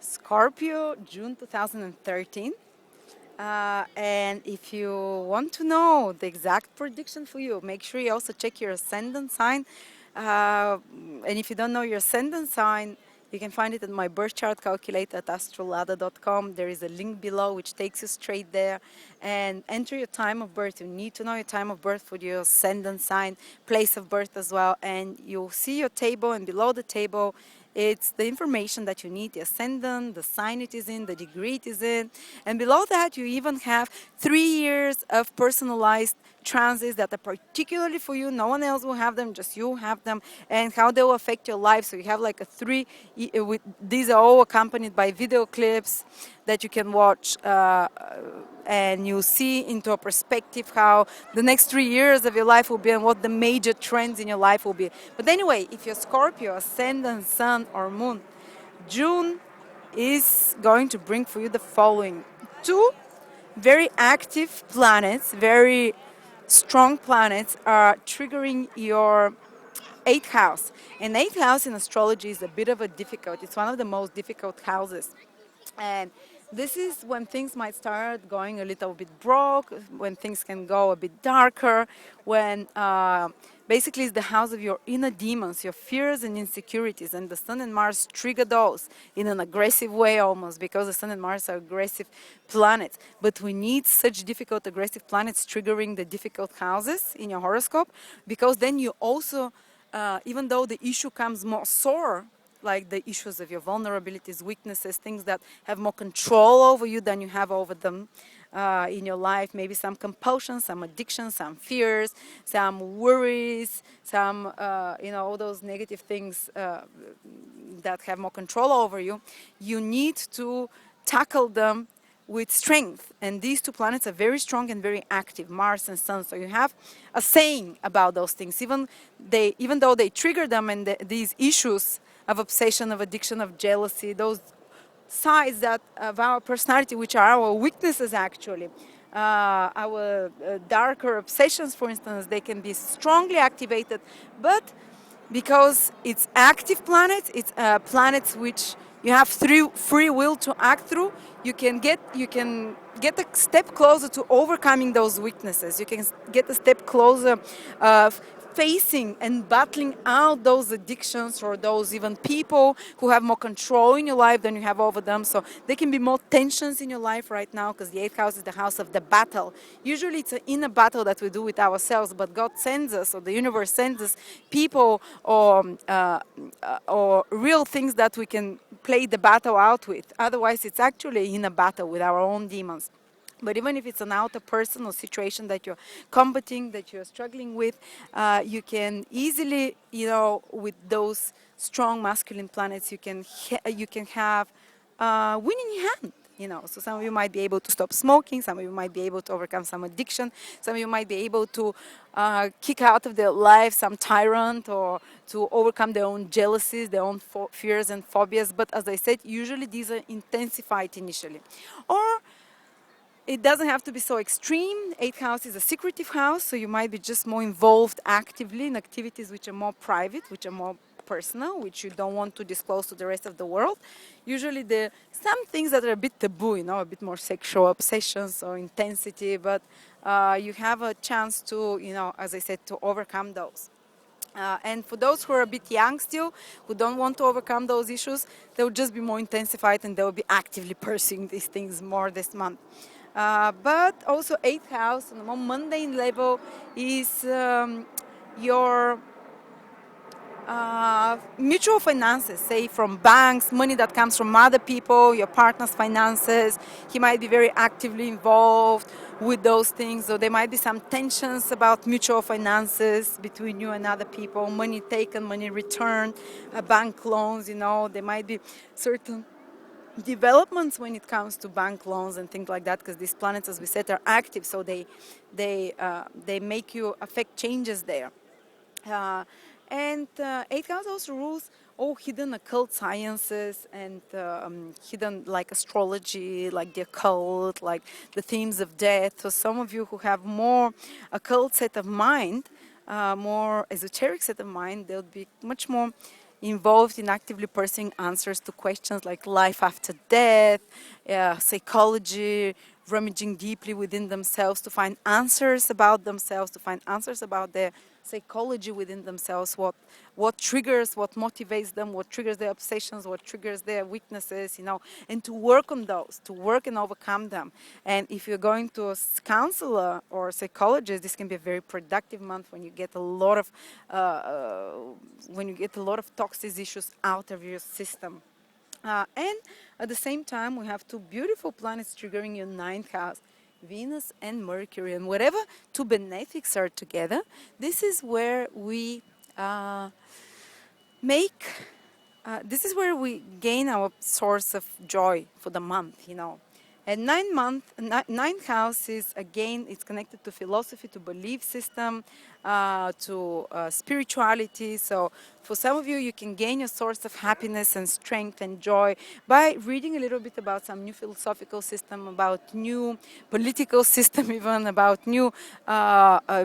Scorpio, June 2013. And if you want to know the exact prediction for you, make sure you also check your ascendant sign. And if you don't know your ascendant sign, you can find it in my birth chart calculator at astrolada.com. There is a link below which takes you straight there. And enter your time of birth. You need to know your time of birth for your ascendant sign, place of birth as well. And you'll see your table, and below the table, it's the information that you need, the ascendant, the sign it is in, the degree it is in. And below that, you even have 3 years of personalized transits that are particularly for you. No one else will have them, just you have them, and how they will affect your life. So you have like a these are all accompanied by video clips that you can watch, and you see into a perspective how the next 3 years of your life will be and what the major trends in your life will be. But anyway, if you're Scorpio, ascendant, sun, or moon, June is going to bring for you the following: two very active planets, very strong planets are triggering your eighth house. And eighth house in astrology is a bit of a difficult, it's one of the most difficult houses. And this is when things might start going a little bit broke, when things can go a bit darker, when basically it's the house of your inner demons, your fears and insecurities. And the Sun and Mars trigger those in an aggressive way almost, because the Sun and Mars are aggressive planets. But we need such difficult, aggressive planets triggering the difficult houses in your horoscope, because then you also, even though the issue comes more sore, like the issues of your vulnerabilities, weaknesses, things that have more control over you than you have over them in your life. Maybe some compulsions, some addictions, some fears, some worries, some, all those negative things that have more control over you. You need to tackle them with strength. And these two planets are very strong and very active, Mars and Sun. So you have a saying about those things. Even though they trigger them, and these issues of obsession, of addiction, of jealousy, those sides that of our personality, which are our weaknesses actually, our darker obsessions, for instance, they can be strongly activated. But because it's active planets, it's planets which you have free will to act through, you can get a step closer to overcoming those weaknesses. You can get a step closer of facing and battling out those addictions, or those even people who have more control in your life than you have over them. So there can be more tensions in your life right now, because the eighth house is the house of the battle. Usually it's an inner battle that we do with ourselves, but God sends us, or the universe sends us, people or real things that we can play the battle out with. Otherwise, it's actually in a battle with our own demons. But even if it's an outer person or situation that you're combating, that you're struggling with, you can easily, with those strong masculine planets, you can have winning hand. So some of you might be able to stop smoking, some of you might be able to overcome some addiction, some of you might be able to kick out of their life some tyrant, or to overcome their own jealousies, their own fears and phobias. But as I said, usually these are intensified initially. Or it doesn't have to be so extreme. Eighth house is a secretive house, so you might be just more involved actively in activities which are more private, which are more personal, which you don't want to disclose to the rest of the world. Usually some things that are a bit taboo, a bit more sexual obsessions or intensity, but you have a chance to, as I said, to overcome those. And for those who are a bit young still, who don't want to overcome those issues, they will just be more intensified, and they will be actively pursuing these things more this month. But also eighth house on a more mundane level is your mutual finances, say from banks, money that comes from other people, your partner's finances. He might be very actively involved with those things, so there might be some tensions about mutual finances between you and other people, money taken, money returned, bank loans, there might be certain developments when it comes to bank loans and things like that, because these planets, as we said, are active, so they make you affect changes there. And eighth house also rules all hidden occult sciences and hidden like astrology, like the occult, like the themes of death. So some of you who have more occult set of mind, more esoteric set of mind, they'll be much more involved in actively pursuing answers to questions like life after death, psychology, rummaging deeply within themselves to find answers about themselves, to find answers about their psychology within themselves, what triggers, what motivates them, what triggers their obsessions, what triggers their weaknesses, and to work on those, to work and overcome them. And if you're going to a counselor or psychologist, this can be a very productive month when you get a lot of toxic issues out of your system. And at the same time, we have two beautiful planets triggering your ninth house, Venus and Mercury. And whatever two benefics are together, this is where we make, this is where we gain our source of joy for the month. And ninth house is, again, it's connected to philosophy, to belief system, to spirituality. So for some of you, you can gain a source of happiness and strength and joy by reading a little bit about some new philosophical system, about new political system, even about new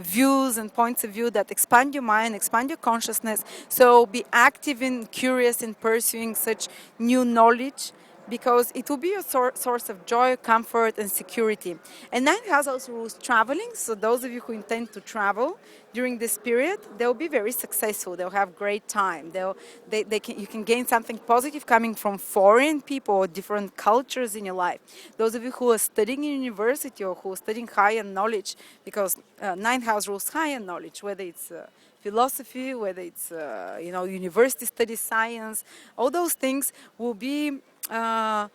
views and points of view that expand your mind, expand your consciousness. So be active and curious in pursuing such new knowledge, because it will be a source of joy, comfort, and security. And ninth house also rules traveling, so those of you who intend to travel during this period, they'll be very successful. They'll have great time. You can gain something positive coming from foreign people or different cultures in your life. Those of you who are studying in university or who are studying higher knowledge, because ninth house rules higher knowledge, whether it's philosophy, whether it's university studies, science, all those things will be a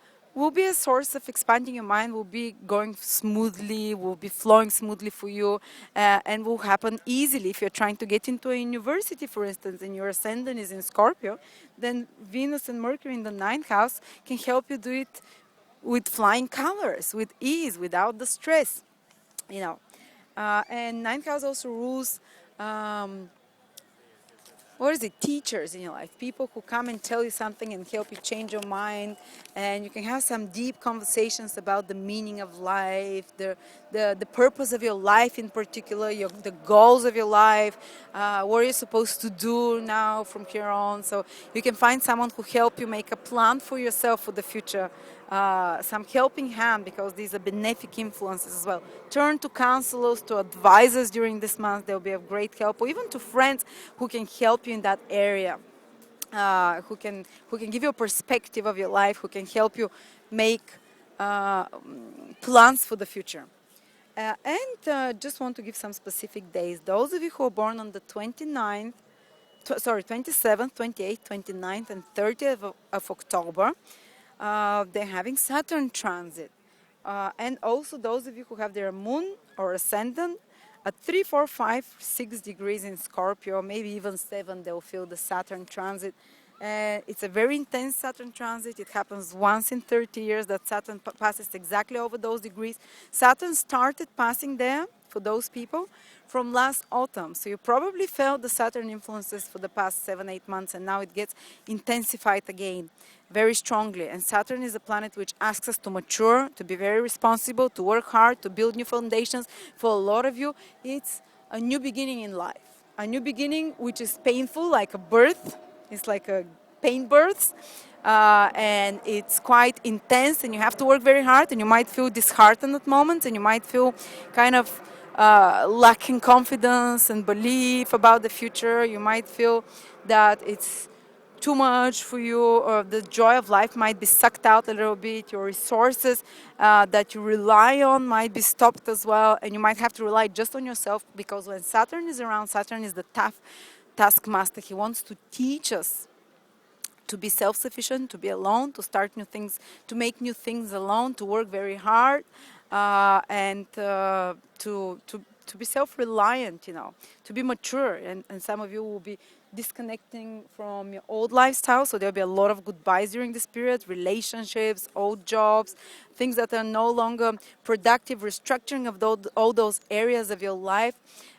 source of expanding your mind, will be going smoothly, will be flowing smoothly for you, and will happen easily. If you're trying to get into a university, for instance, and your ascendant is in Scorpio, then Venus and Mercury in the ninth house can help you do it with flying colors, with ease, without the stress. And ninth house also rules teachers in your life, people who come and tell you something and help you change your mind, and you can have some deep conversations about the meaning of life, the purpose of your life in particular, the goals of your life, what you're supposed to do now from here on. So you can find someone who help you make a plan for yourself for the future, some helping hand, because these are benefic influences as well. Turn to counselors, to advisors during this month. They'll be of great help, or even to friends who can help you in that area, who can give you a perspective of your life, who can help you make plans for the future. And just want to give some specific days. Those of you who are born on the 27th, 28th, 29th, and 30th of October, they're having Saturn transit. And also those of you who have their moon or ascendant at 3, 4, 5, 6 degrees in Scorpio, maybe even 7, they'll feel the Saturn transit. It's a very intense Saturn transit. It happens once in 30 years that Saturn passes exactly over those degrees. Saturn started passing there for those people from last autumn. So you probably felt the Saturn influences for the past 7, 8 months, and now it gets intensified again very strongly. And Saturn is a planet which asks us to mature, to be very responsible, to work hard, to build new foundations. For a lot of you, it's a new beginning in life. A new beginning which is painful, like a birth. It's like a pain birth. And it's quite intense, and you have to work very hard, and you might feel disheartened at moments, and you might feel kind of lacking confidence and belief about the future. You might feel that it's too much for you, or the joy of life might be sucked out a little bit. Your resources that you rely on might be stopped as well, and you might have to rely just on yourself, because when Saturn is around, Saturn is the tough taskmaster. He wants to teach us to be self-sufficient, to be alone, to start new things, to make new things alone, to work very hard, and to be self-reliant, to be mature. And some of you will be disconnecting from your old lifestyle, so there'll be a lot of goodbyes during this period, relationships, old jobs, things that are no longer productive, restructuring of all those areas of your life,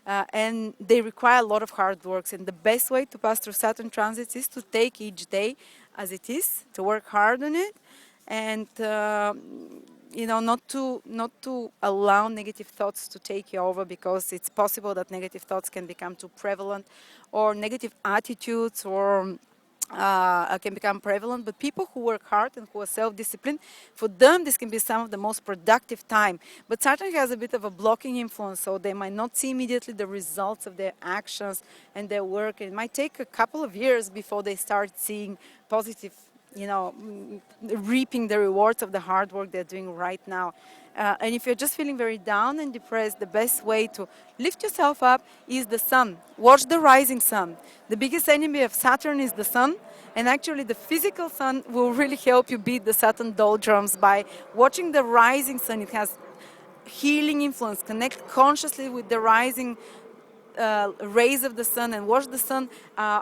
and they require a lot of hard work. And the best way to pass through Saturn transits is to take each day as it is, to work hard on it, and not to allow negative thoughts to take you over, because it's possible that negative thoughts can become too prevalent, or negative attitudes, or can become prevalent. But people who work hard and who are self-disciplined, for them this can be some of the most productive time. But Saturn has a bit of a blocking influence, so they might not see immediately the results of their actions and their work. It might take a couple of years before they start seeing positive, reaping the rewards of the hard work they're doing right now. And if you're just feeling very down and depressed, the best way to lift yourself up is the sun. Watch the rising sun. The biggest enemy of Saturn is the sun, and actually the physical sun will really help you beat the Saturn doldrums by watching the rising sun. It has healing influence. Connect consciously with the rising rays of the sun and watch the sun,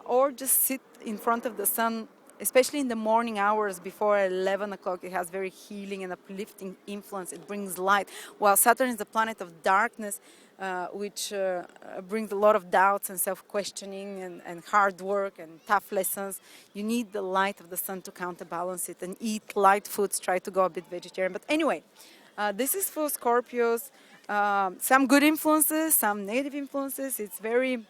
or just sit in front of the sun, especially in the morning hours before 11 o'clock. It has very healing and uplifting influence. It brings light. While Saturn is the planet of darkness, which brings a lot of doubts and self-questioning and hard work and tough lessons, you need the light of the sun to counterbalance it, and eat light foods. Try to go a bit vegetarian. But anyway, this is for Scorpios. Some good influences, some negative influences. It's very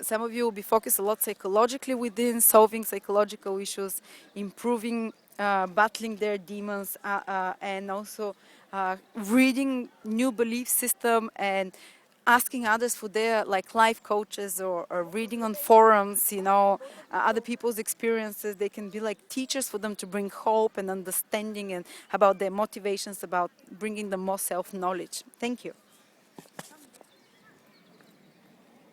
some of you will be focused a lot psychologically within, solving psychological issues, improving, battling their demons, and also reading new belief system and asking others for their like life coaches, or reading on forums, other people's experiences. They can be like teachers for them to bring hope and understanding and about their motivations, about bringing them more self-knowledge. Thank you.